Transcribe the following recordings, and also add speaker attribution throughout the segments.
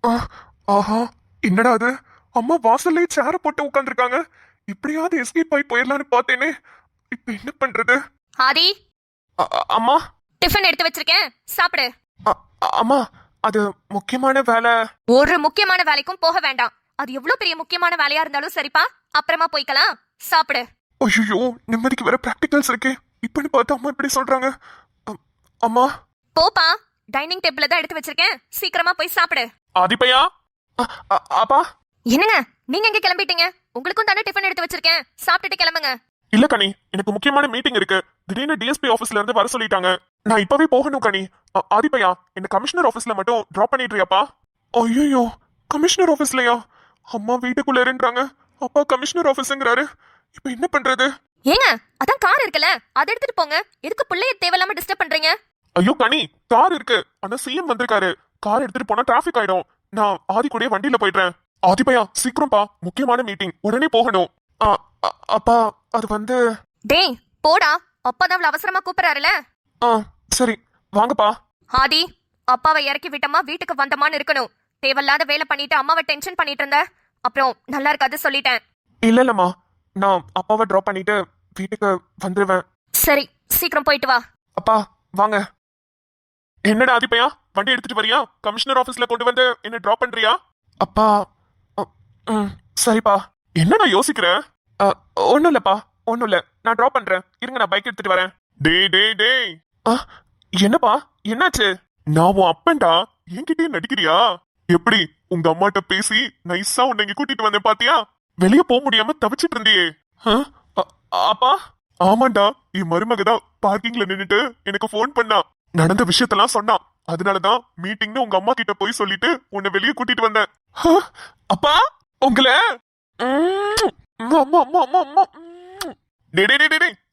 Speaker 1: ஆ, ஆஹா, என்னடா அது? அம்மா வாசல்லே சேர போட்டு உட்காந்துருக்காங்க. இப்படியாவது எஸ்கேப் ஆகி போயிடலான்னு பார்த்தேனே. இப்ப என்ன பண்றது?
Speaker 2: ஆதி,
Speaker 1: அம்மா.
Speaker 2: டிஃபன் எடுத்து வச்சிருக்கேன், சாப்பிடு.
Speaker 1: அம்மா, அது முக்கியமான வேலை.
Speaker 2: ஒரு முக்கியமான வேலைக்கும் போக வேண்டாம். அது எவ்வளவு பெரிய முக்கியமான வேலையா இருந்தாலும் சரிப்பா, அப்புறமா போய்க்கலாம். சாப்பிடு.
Speaker 1: ஐயோ, நிம்மதிக்கு வேற பிராக்டிகல்ஸ் இருக்கே. இப்பன்னு பார்த்து அம்மா இப்படி சொல்றாங்க. அம்மா.
Speaker 2: போப்பா, டைனிங் டேபிள்ல தான் எடுத்து வச்சிருக்கேன், சீக்கிரமா போய் சாப்பிடு.
Speaker 1: ஆதிப்பையா. அப்பா.
Speaker 2: என்னங்க, நீங்க எங்க கிளம்பிட்டீங்க? உங்களுக்கும் தானே டிஃபன் எடுத்து வச்சிருக்கேன், சாப்பிட்டுட்டு கிளம்புங்க.
Speaker 1: இல்ல கனி, எனக்கு முக்கியமான மீட்டிங் இருக்கு. திடீர்னு டிஎஸ்பி ஆபீஸ்ல இருந்து வர சொல்லிட்டாங்க. நான் இப்பவே போகணும் கனி. ஆதிப்பையா, என்ன கமிஷனர் ஆபீஸ்ல மட்டும் டிராப் பண்ணிடுறியாப்பா? ஐயோ, கமிஷனர் ஆபீஸ்லயா? அம்மா வீட்டுக்குள்ள இருன்றாங்க, அப்பா கமிஷனர் ஆபீஸ்ங்கறாரு. இப்ப என்ன பண்றது?
Speaker 2: ஏங்க, அதான் கார் இருக்குல்ல, அதை எடுத்துட்டு போங்க. எதுக்கு பிள்ளைய தேவையில்லாம டிஸ்டர்ப் பண்றீங்க?
Speaker 1: ஐயோ கனி, கார் இருக்கு. ஆனா சிஎம் வந்திருக்காரு. கார் எடுத்துட்டு போனா டிராபிக் ஆயிடும். நான் ஆதி கூடயே வண்டியில போயிடுறேன். ஆதிப்பையா, சீக்கிரம்ப்பா, முக்கியமான மீட்டிங், உடனே போகணும். அப்பா, அது வந்து...
Speaker 2: டேய் போடா, அப்பாதான் அவளை அவசரமா கூப்பிடறாருல.
Speaker 1: சரி, வாங்கப்பா.
Speaker 2: ஆதி, அப்பாவை இறக்கி விட்டமா வீட்டுக்கு வந்தமான்னு இருக்கணும். தேவையில்லாத வேலை பண்ணிட்டு அம்மாவை டென்ஷன் பண்ணிட்டு இருந்த, அப்புறம் நல்லா இருக்காது சொல்லிட்டேன்.
Speaker 1: இல்லம்மா, நான் அப்பாவை டிராப் பண்ணிட்டு வீட்டுக்கு வந்துருவேன்.
Speaker 2: சரி, சீக்கிரம் போயிட்டு வா.
Speaker 1: அப்பா, வாங்க. என்னடா ஆதிப்பையா, வண்டி எடுத்துட்டு வரியா? கமிஷனர் ஆபீஸ்ல கொண்டு வந்து என்ன டிராப் பண்றியா? அப்பா, சரிப்பா. என்ன நான் யோசிக்கிறேன்? ஒண்ணும் இல்லப்பா, ஒண்ணும் இல்ல. நான் டிராப் பண்றேன், இருங்க, நான் பைக் எடுத்துட்டு வரேன். டேய். என்னப்பா, என்னாச்சு? நான் உன் அப்பன்டா, என்கிட்டயே நடிக்கிறியா? எப்படி உங்க அம்மாட்ட பேசி நைஸா உன்னை இங்க கூட்டிட்டு வந்தேன் பாத்தியா? வெளிய போக முடியாம தவிச்சிட்டு இருந்தியே. அப்பா. ஆமாண்டா, என் மருமகதான் பார்க்கிங்ல நின்னுட்டு எனக்கு போன் பண்ணா. நடந்த விஷயத்தெல்லாம் சொன்னா. அதனாலதான் மீட்டிங்னு உங்க அம்மா கிட்ட போய் சொல்லிட்டு உன்னை வெளியே கூட்டிட்டு வந்தேன். அப்பா, உங்களை...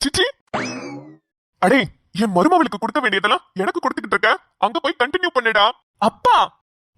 Speaker 1: சிச்சி. அடே, என் மருமகளுக்கு கொடுக்க வேண்டியதெல்லாம் எனக்கு கொடுத்துக்கிட்டு இருக்க. அங்க போய் கண்டினியூ பண்ணுடா. அப்பா.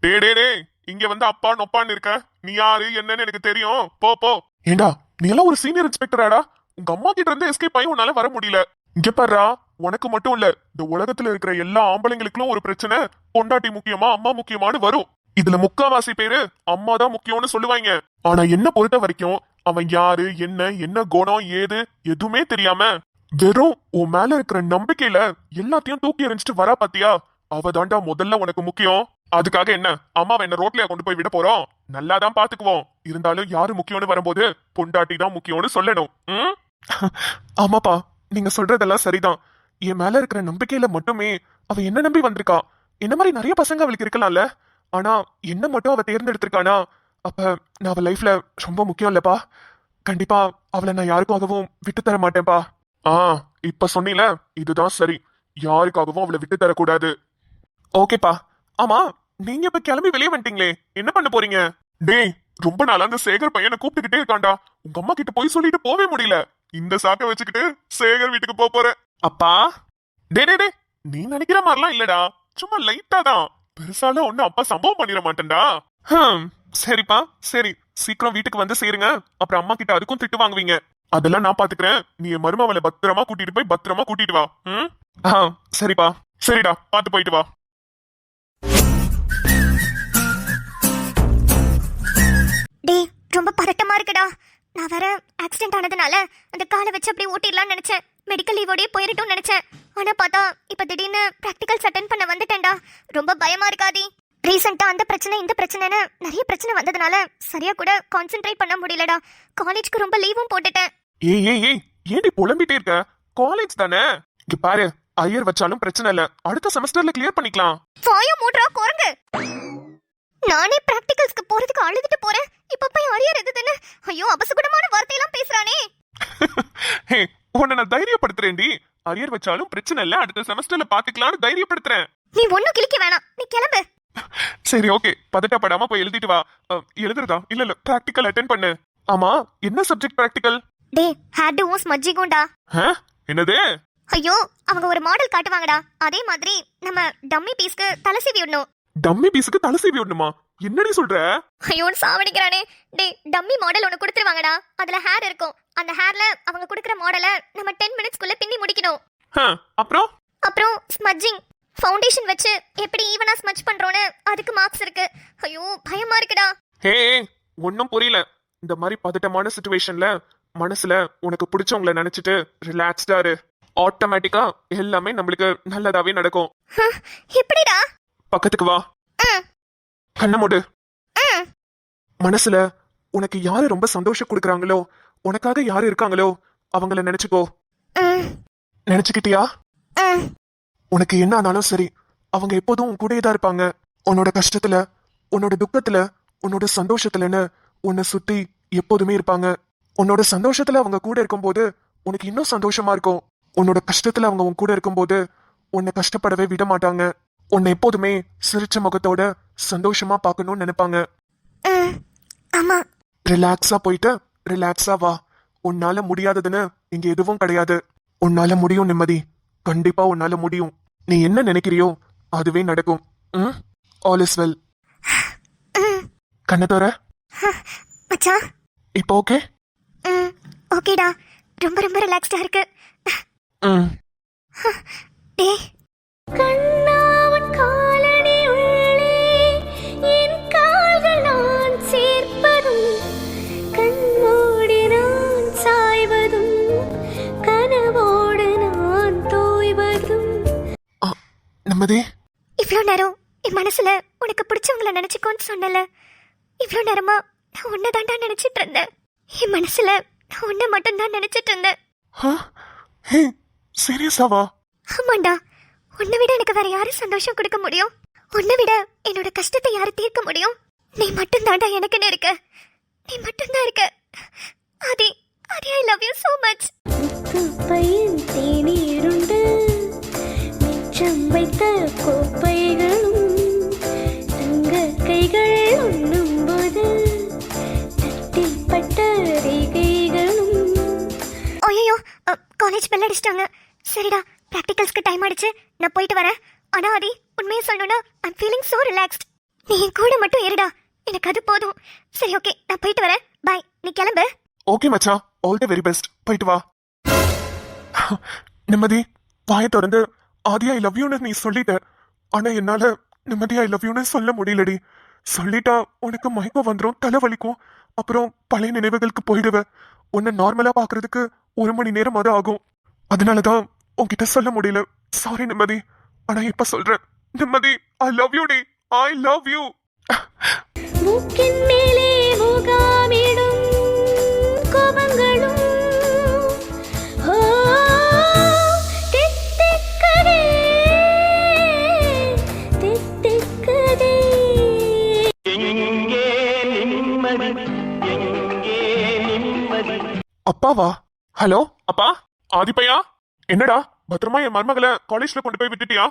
Speaker 1: டே, இங்க வந்து அப்பா நொப்பான்னு இருக்க. நீ யாரு என்னன்னு எனக்கு தெரியும். போ. ஏண்டா, நீ எல்லாம் ஒரு சீனியர் இன்ஸ்பெக்டராடா? உங்க அம்மா கிட்ட இருந்து எஸ்கேப் ஆகி உன்னால வர முடியல. இங்க பாருடா, உனக்கு மட்டும் இல்ல, இந்த உலகத்துல இருக்கிற எல்லா ஆம்பளைங்களுக்கும் ஒரு பிரச்சனை. பொண்டாட்டி முக்கியமா அம்மா முக்கியமானு வரும். இதுல முக்காவாசி பேரு அம்மா தான் முக்கியம்னு சொல்லுவாங்க. ஆனா என்ன பொறுத்த வரைக்கும் அவன் யாரு, என்ன குணம், ஏது எதுவுமே தெரியாம வெறும் உன் மேல இருக்கிற நம்பிக்கையில எல்லாத்தையும் தூக்கி எறிஞ்சிட்டு வரா பாத்தியா? அவ தாண்டா முதல்ல உனக்கு முக்கியம். அதுக்காக என்ன அம்மாவை என்ன ரோட்லயா கொண்டு போய் விட போறோம்? நல்லாதான் பாத்துக்குவோம். இருந்தாலும் யாரு முக்கியம்னு வரும்போது பொண்டாட்டி தான் முக்கியம்னு சொல்லணும். ஆமாப்பா, நீங்க சொல்றதெல்லாம் சரிதான். என் மேல இருக்கிற நம்பிக்கையில மட்டுமே அவ என்ன நம்பி வந்திருக்கா. என்ன மாதிரி நிறைய பசங்க அவளுக்கு இருக்கலாம்ல. ஆனா என்ன மட்டும் அவ தேர்ந்தெடுத்திருக்கானா? அப்ப நான் அவ லைஃப்ல ரொம்ப முக்கியம் இல்லப்பா. கண்டிப்பா அவளை நான் யாருக்காகவும் விட்டு தர மாட்டேன்ப்பா. இப்ப சொன்னீல, இதுதான் சரி. யாருக்காகவும் அவளை விட்டு தரக்கூடாது. ஓகேப்பா. ஆமா, நீங்க இப்ப கிளம்பி வெளியே வந்துட்டீங்களே, என்ன பண்ண போறீங்க? டேய், ரொம்ப நாளா அந்த சேகர் பையனை கூப்பிட்டுக்கிட்டே இருக்காண்டா. உங்க அம்மா கிட்ட போய் சொல்லிட்டு போவே முடியல. இந்த சாக்க வச்சுக்கிட்டு சேகர் வீட்டுக்கு போறேன். அப்பா. டே, நீ நினைக்கிற மாதிரிலாம் இல்லடா, சும்மா லைட்டா தான். பெருசால ஒண்ணு அப்பா சம்பவம் பண்ணிட மாட்டேன்டா. சரிப்பா, சரி, சீக்கிரம் வீட்டுக்கு வந்து சேருங்க. அப்புறம் அம்மா கிட்ட அதுக்கும் திட்டு வாங்குவீங்க. அதெல்லாம் நான் பாத்துக்கிறேன். நீ என் மருமவளை பத்திரமா கூட்டிட்டு போய் பத்திரமா கூட்டிட்டு வா. சரிப்பா. சரிடா, பாத்து போயிட்டு வா.
Speaker 3: டேய், ரொம்ப பதட்டமா இருக்குடா. நான் வேற ஆக்சிடென்ட் ஆனதுனால அந்த காலை வச்சு அப்படியே ஓட்டிடலாம்னு நினைச்சேன். மெடிக்கல் லீவோடய போயிரட்டும் நினைச்சேன். ஆனா பார்த்தா இப்ப திடீர்னு பிராக்டிகல்ஸ் அட்டென்ட் பண்ண வந்துட்டேன்டா. ரொம்ப பயமா இருக்காதி. ரீசெண்டா அந்த பிரச்சனை இந்த பிரச்சனைன்னு நிறைய பிரச்சனை வந்ததுனால சரியா கூட கான்சென்ட்ரேட் பண்ண முடியலடா. காலேஜ்க்கு ரொம்ப லீவும் போட்டுட்டேன்.
Speaker 1: ஏய், ஏன்டி புலம்பிட்டே இருக்க? காலேஜ் தானே. இங்க பாரு, ஐயர் வச்சாலும் பிரச்சனை இல்ல. அடுத்த செமஸ்டர்ல கிளியர் பண்ணிக்கலாம்.
Speaker 3: வாய மூடுறா குரங்கு. நானே பிராக்டிகல்ஸ்க்கு போறதுக்கு அழுதுட்டு போறேன். இப்ப போய் அரியர் எதுன்னு ஐயோ அபசகுணமான வார்த்தையெல்லாம் பேசுறானே.
Speaker 1: ஹே, உன்னை நான் தைரியப்படுத்துறேன்டி. அரியர் வச்சாலும் பிரச்சனை இல்ல, அடுத்த செமஸ்டர்ல பாத்துக்கலாம்னு தைரியப்படுத்துறேன்.
Speaker 3: நீ ஒண்ணும் கிளிக்க வேணாம், நீ கிளம்பு.
Speaker 1: சரி, ஓகே, பதட்டப்படாம போய் எழுதிட்டு வா. எழுதுறதா? இல்ல, பிராக்டிகல் அட்டென்ட் பண்ணு. ஆமா, என்ன சப்ஜெக்ட் பிராக்டிகல்?
Speaker 3: டேய், ஹேர்டும் ஸ்மஜ்ஜிங்கும்டா.
Speaker 1: என்னது?
Speaker 3: ஐயோ, அவங்க ஒரு மாடல் காட்டுவாங்கடா. அதே மாதிரி நம்ம டம்மி பீஸ்க்கு தலை சீவி விடணும்.
Speaker 1: டம்மி பீஸ்க்கு தலை சீவி விடணுமா? என்னடி சொல்ற?
Speaker 3: ஐயோ, சாவடிக்கிறானே. டேய், டம்மி மாடல் ஒன்னு கொடுத்துருவாங்கடா. அதுல ஹேர் இருக்கும். அந்த ஹேர்ல அவங்க கொடுக்குற மாடலை நம்ம 10 மினிட்ஸ்க்குள்ள பின்னி முடிக்கணும்.
Speaker 1: அப்புறம்
Speaker 3: ஸ்மஜ்ஜிங். ஃபவுண்டேஷன் வச்சு எப்படி ஈவனா ஸ்மட்ச் பண்றோன்னு அதுக்கு மார்க்ஸ் இருக்கு. ஐயோ பயமா இருக்குடா.
Speaker 1: ஹே, ஒன்னும் புரியல. இந்த மாதிரி பதட்டமான சுச்சுவேஷன்ல மனசுல உனக்கு பிடிச்சவங்கள நினைச்சிட்டு ரிலாக்ஸ்டா இரு. ஆட்டோமேட்டிக்கா எல்லாமே நம்மளுக்கு நல்லதாவே நடக்கும்.
Speaker 3: எப்படிடா?
Speaker 1: பக்கத்துக்கு வா. கண்ண மூடு. மனசுல உனக்கு யாரு ரொம்ப சந்தோஷம் கொடுக்கறாங்களோ, உனக்காக யாரு இருக்காங்களோ அவங்கள நினைச்சுக்கோ. நினைச்சுக்கிட்டியா? உனக்கு என்ன ஆனாலும் சரி, அவங்க எப்போதும் உன் கூடயே தான் இருப்பாங்க. உன்னோட கஷ்டத்துல, உன்னோட துக்கத்துல, உன்னோட சந்தோஷத்துலன்னு உன்னை சுத்தி எப்போதுமே இருப்பாங்க. உன்னோட சந்தோஷத்துல அவங்க கூட இருக்கும்போது உனக்கு இன்னும் சந்தோஷமா இருக்கும். உன்னோட கஷ்டத்துல அவங்க உன் கூட இருக்கும்போது உன்னை கஷ்டப்படவே விட மாட்டாங்க. உன்னை எப்போதுமே சிரிச்ச முகத்தோட சந்தோஷமா பார்க்கணும்னு நினைப்பாங்க.
Speaker 3: ஆமா.
Speaker 1: ரிலாக்ஸா போயிட்டு ரிலாக்ஸா வா. உன்னால முடியாததுன்னு இங்க எதுவும் கிடையாது. உன்னால முடியும் நிம்மதி. கண்டிப்பா உன்னால முடியும். நீ என்ன நினைக்கிறியோ அதுவே நடக்கும். All is well. கண்ண தோற.
Speaker 3: மச்சான்
Speaker 1: இப்போ ஓகே?
Speaker 3: ஓகேடா. ரொம்ப ரொம்ப ரிலாக்ஸ்டா இருக்கு. டேய் கண்ணாவன் காலடி உள்ளே என் கால்கள் நான் சேர்ப்பதும் கண்மூடி நான் சாய்வதும் கனவோடு நான் தோய்வதும்.
Speaker 1: நிம்மதி.
Speaker 3: இவ்வளோ நேரம் என் மனசுல உனக்கு பிடிச்சவங்கள நினைச்சுக்கோன்னு சொன்னல. இவ்வளோ நேரமா நான் உன்னை தாண்டா நினைச்சிட்டு இருந்தேன். என் மனசுல நான் உன்னை மட்டும் தான் நினைச்சிட்டு இருந்தேன்.
Speaker 1: ஹே, சீரியஸாவா?
Speaker 3: ஆமாண்டா. உன்னை விட எனக்கு வேற யாரு சந்தோஷம் கொடுக்க முடியும்? உன்னை விட என்னோட கஷ்டத்தை யாரு தீர்க்க முடியும்? நீ மட்டும் தாண்டா எனக்குன்னு இருக்க. நீ மட்டும் தான் இருக்க. Aadi, Aadi, I love you so much. பையன் தேநீருண்டு மிச்சம் வைத்த கோப்பைகளும் தங்க கைகள் உண்ணும் போது தட்டிப்பட்ட ரேகைகளும். ஐயோ, காலேஜ் பெல் அடிச்சிட்டாங்க. சரிடா, ப்ராக்டிகல்ஸ்க்கு டைம் ஆயிடுச்சு. நான் போயிட்டு வரேன். ஆனா ஆதி, உண்மையை சொல்லணும்னா ஐம் ஃபீலிங் so relaxed. நீ என் கூட மட்டும் இருடா, எனக்கு அது போதும். சரி ஓகே, நான் போயிட்டு வரேன். பாய். நீ கிளம்பு.
Speaker 1: ஓகே மச்சான், ஆல் தி வெரி பெஸ்ட். போயிட்டு வா. நிம்மதி, வாயை திறந்து ஆதி ஐ லவ் யூன்னு நீ சொல்லிட்ட. ஆனா என்னால நிம்மதி ஐ லவ் யூன்னு சொல்ல முடியலடி. சொல்லிட்டா உனக்கு மயக்கம் வந்துடும், தலை வலிக்கும். அப்புறம் பழைய நினைவுகளுக்கு போயிடுவ. உன்னை நார்மலா பாக்குறதுக்கு 1 மணி நேரம் அது ஆகும். அதனாலதான் உன்கிட்ட சொல்ல முடியல. சாரி நிம்மதி. ஆனா இப்ப சொல்றேன். நிம்மதி, ஐ லவ் யூ டி. I love you.
Speaker 3: மூக்கின் மேலே முகாமிடும் கோபங்களும் ஓ தித்திக்கதே தித்திக்கதே.
Speaker 4: எங்கே நிம்மதி, எங்கே நிம்மதி.
Speaker 1: அப்பாவா? ஹலோ அப்பா. ஆதிப்பையா, என்னடா பத்திரமா என் மருமகளை காலேஜ்ல கொண்டு போய் விட்டுட்டியா?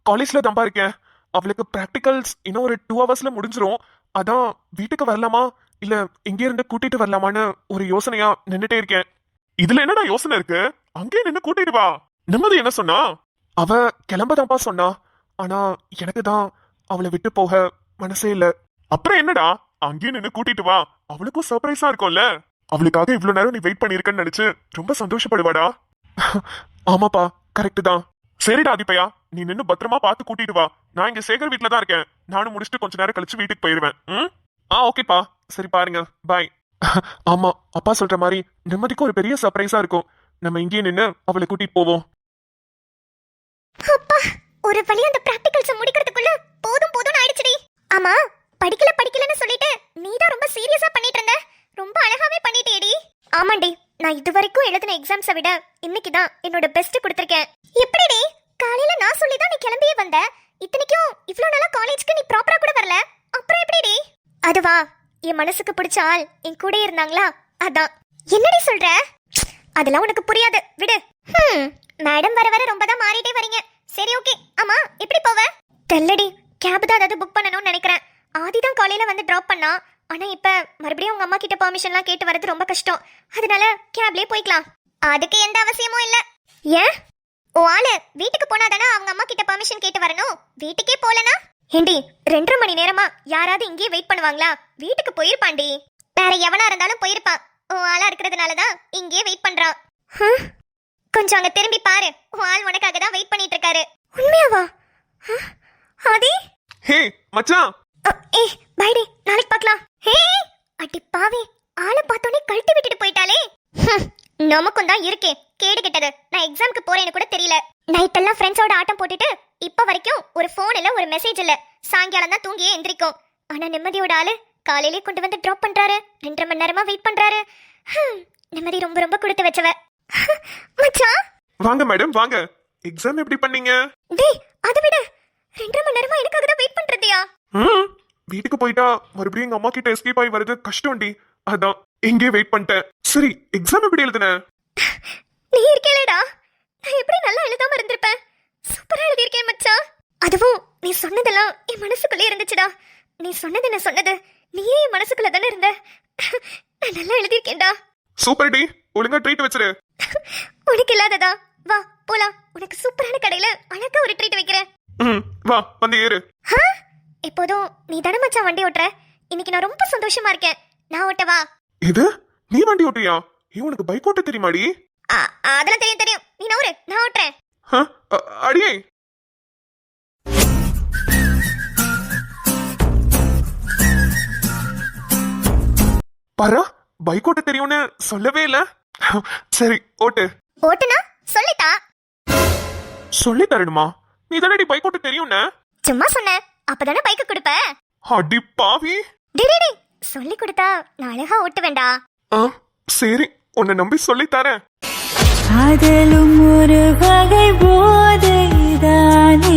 Speaker 1: காலேஜ்ல தான்ப்பா இருக்கேன். அவளுக்கு பிராக்டிகல்ஸ் இன்னும் ஒரு 2 ஹவர்ஸ்ல முடிஞ்சிரும். அதான் வீட்டுக்கு வரலாமா இல்ல இங்கே இருந்து கூட்டிட்டு வரலாமான்னு ஒரு யோசனையா நின்னுட்டே இருக்கேன். இதுல என்னடா யோசனை இருக்கு? அங்கே நின்னு கூட்டிட்டு வா. நிம்மதி என்ன சொன்னா? அவ கிளம்பதான்ப்பா சொன்னா. ஆனா எனக்கு தான் அவளை விட்டு போக மனசே இல்ல. அப்புறம் என்னடா, அங்கே நின்னு கூட்டிட்டு வா. அவளுக்கும் சர்ப்ரைஸா இருக்கும்ல. அவளுக்காக இவ்வளவு நேரம் நீ வெயிட் பண்ணிருக்கன்னு நினைச்சு ரொம்ப சந்தோஷப்படுவாடா. ஆமாப்பா, கரெக்ட் தான். சரிடா ஆதிப்பையா, நீ நின்னு பத்திரமா பார்த்து கூட்டிட்டு வா. நான் இங்க சேகர் வீட்ல தான் இருக்கேன். நானும் முடிச்சுட்டு கொஞ்ச நேரம் கழிச்சு வீட்டுக்கு போயிருவேன். ஓகேப்பா. சரி பாருங்க, பாய். ஆமா, அப்பா சொல்ற மாதிரி நிம்மதிக்கு ஒரு பெரிய சர்ப்ரைஸா இருக்கும். நம்ம இங்கே நின்னு அவளை கூட்டிட்டு போவோம்.
Speaker 3: அப்பா, ஒரு வழி அந்த பிராக்டிகல்ஸ் முடிக்கிறதுக்குள்ள போதும் போதும்னு ஆயிடுச்சுடி. ஆமா, படிக்கலன்னு சொல்லிட்டு நீ தான் ரொம்ப சீரியஸா பண்ணிட்டு இருந்த. ரொம்ப அழகாவே பண்ணிட்டேடி. ஆமாண்டி, நான் இதுவரைக்கும் எழுதின எக்ஸாம்ஸை விட இன்னைக்கு தான் என்னோட பெஸ்ட் கொடுத்துருக்கேன். எப்படிடி? காலையில நான் சொல்லி தான் நீ கிளம்பியே வந்த. இத்தனைக்கும் இவ்வளவு நாளா காலேஜ்க்கு நீ ப்ராப்பரா கூட வரல. அப்புறம் எப்படிடி? அதுவா, என் மனசுக்கு பிடிச்ச ஆள் என் கூட இருந்தாங்களா, அதான். என்னடி சொல்ற? அதெல்லாம் உனக்கு புரியாது, விடு. மேடம் வர வர ரொம்ப தான் மாறிட்டே வரீங்க. சரி ஓகே. ஆமா, எப்படி போவ? தெல்லடி, கேப் தான் ஏதாவது புக் பண்ணணும்னு நினைக்கிறேன். ஆதி தான் காலையில வந்து டிராப் பண்ணா. ஆனா இப்ப மறுபடியும் உங்க அம்மா கிட்ட பெர்மிஷன்லாம் கேட்டு வரது ரொம்ப கஷ்டம். அதனால கேப்லயே போய்க்கலாம். அதுக்கு எந்த அவசியமும் இல்ல. ஏன்? ஓ ஆளு வீட்டுக்கு போனாதானே அவங்க அம்மா கிட்ட பெர்மிஷன் கேட்டு வரணும். வீட்டுக்கே போலனா ஏண்டி 2.5 மணி நேரமா யாராவது இங்கேயே வெயிட் பண்ணுவாங்களா? வீட்டுக்கு போயிருப்பாண்டி. வேற எவனா இருந்தாலும் போயிருப்பான். ஓ ஆளா இருக்கிறதுனாலதான் இங்கேயே வெயிட் பண்றான். கொஞ்சம் அங்க திரும்பி பாரு. ஓ ஆள் உனக்காக தான் வெயிட் பண்ணிட்டு இருக்காரு. உண்மையாவா? ஆதி
Speaker 1: ஹே மச்சான்,
Speaker 3: ஏய் பைடி, நாளைக்கு பார்க்கலாம். ஹே அடி பாவி, ஆளை பார்த்தோன்னே கழட்டி விட்டுட்டு போயிட்டாலே. நமக்கும் தான் இருக்கே கேடு கெட்டது. நான் எக்ஸாம்க்கு போறேன்னு கூட தெரியல. நைட் எல்லாம் ஃப்ரெண்ட்ஸோட ஆட்டம் போட்டுட்டு இப்ப வரைக்கும் ஒரு ஃபோன் இல்ல, ஒரு மெசேஜ் இல்ல. சாயங்காலம் தான் தூங்கியே எந்திரிக்கும். ஆனா நிம்மதியோட ஆளு காலையிலே கொண்டு வந்து டிராப் பண்றாரு. 2.5 மணி நேரமா வெயிட் பண்றாரு. நிம்மதி ரொம்ப ரொம்ப கொடுத்து வச்சவ. மச்சான்
Speaker 1: வாங்க மேடம் வாங்க. எக்ஸாம் எப்படி பண்ணீங்க?
Speaker 3: டேய் அதை விட 2.5 மணி நேரமா எனக்காக தான் வெயிட் பண்றதியா?
Speaker 1: வீட்டுக்கு போயிட்டா மறுபடியும் எங்க அம்மா கிட்ட எஸ்கேப் ஆகி வருது கஷ்டம்டி. அதான் இங்கே வெயிட் பண்ணிட்டேன். சரி எக்ஸாம் எப்படி எழுதுன?
Speaker 3: நீ இருக்கேலடா, நான் எப்படி நல்லா எழுதாம இருந்திருப்பேன். சூப்பரா எழுதியிருக்கேன் மச்சான். அதுவும் நீ சொன்னதெல்லாம் என் மனசுக்குள்ளே இருந்துச்சுடா. நீ சொன்னது என்ன சொன்னது, நீயே என் மனசுக்குள்ள தானே இருந்த. நான் நல்லா எழுதியிருக்கேன்டா.
Speaker 1: சூப்பர் டி, ஒழுங்கா ட்ரீட் வச்சிரு.
Speaker 3: உனக்கு இல்லாததா? வா போலாம், உனக்கு சூப்பரான கடையில அழகா ஒரு ட்ரீட் வைக்கிறேன்.
Speaker 1: வா வந்து ஏறு.
Speaker 3: எப்போதும் நீ தானே மச்சான் வண்டி ஓட்டுற. இன்னைக்கு நான் ரொம்ப சந்தோஷமா இருக்கேன். நான் ஓட்டவா?
Speaker 1: இது நீ வண்டி ஓட்டுறியா? உனக்கு பைக் ஓட்ட தெரியுமாடி?
Speaker 3: அதெல்லாம் தெரியும் தெரியும், நீ நவுறு, நான் ஓட்டுறேன்.
Speaker 1: அடியே பாரா, பைக் ஓட்ட தெரியும்னு சொல்லவே இல்ல. சரி ஓட்டு.
Speaker 3: ஓட்டுனா சொல்லிட்டா.
Speaker 1: சொல்லி தரணுமா? நீ தானடி பைக் ஓட்ட தெரியும்னு.
Speaker 3: சும்மா சொன்னேன், அப்பதானே பைக்கு கொடுப்ப.
Speaker 1: அடி பாவி.
Speaker 3: டேய் சொல்லி கொடுத்தா நான் அழகா ஓட்டுவேண்டா.
Speaker 1: சரி உன்னை நம்பி சொல்லி தரேன்.
Speaker 5: காதலும் ஒரு வகை போதைதானே,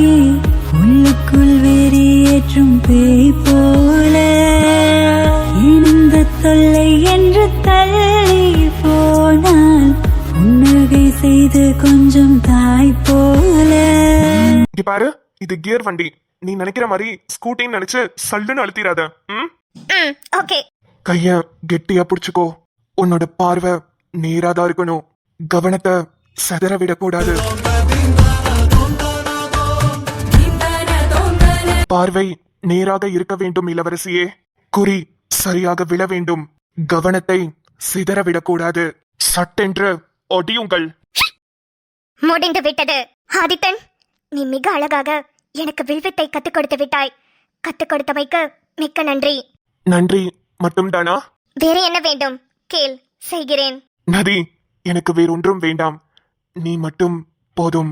Speaker 5: உள்ளுக்குள் வெறியேற்றும் பேய் போல. இந்த தொல்லை என்று தள்ளி போனால் புன்னகை செய்து கொஞ்சம் தாய் போல.
Speaker 1: இங்க பாரு, இது கியர் வண்டி. நீ நினைக்கிற மாதிரி ஸ்கூட்டின்னு நினைச்சு சல்லுன்னு அழுத்திராத.
Speaker 3: ஓகே.
Speaker 1: கைய கெட்டியா புடிச்சுக்கோ. உன்னோட பார்வை நேராதான் இருக்கணும். கவனத்தை செதற விடக்கூடாது. பார்வை நேராக இருக்க வேண்டும் இளவரசியே. குறி சரியாக விழ வேண்டும். கவனத்தை சிதற விடக்கூடாது. சட்டென்று ஒடியுங்கள்.
Speaker 3: முடிந்து விட்டது. ஆதித்தன், நீ மிக அழகாக எனக்கு வில்வித்தை கத்துக் கொடுத்து விட்டாய். கத்துக் கொடுத்தவைக்கு மிக்க நன்றி.
Speaker 1: நன்றி மட்டும்தானா?
Speaker 3: வேற என்ன வேண்டும் கேள், செய்கிறேன்.
Speaker 1: நதி, எனக்கு வேறொன்றும் வேண்டாம். நீ மட்டும் போதும்.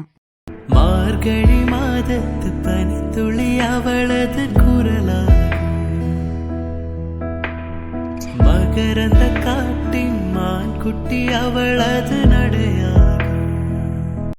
Speaker 6: மார்கழி மாதத்து பனித்துளி அவளது குரலாகும். மகரந்த காட்டின் மான் குட்டி அவளது நடையா.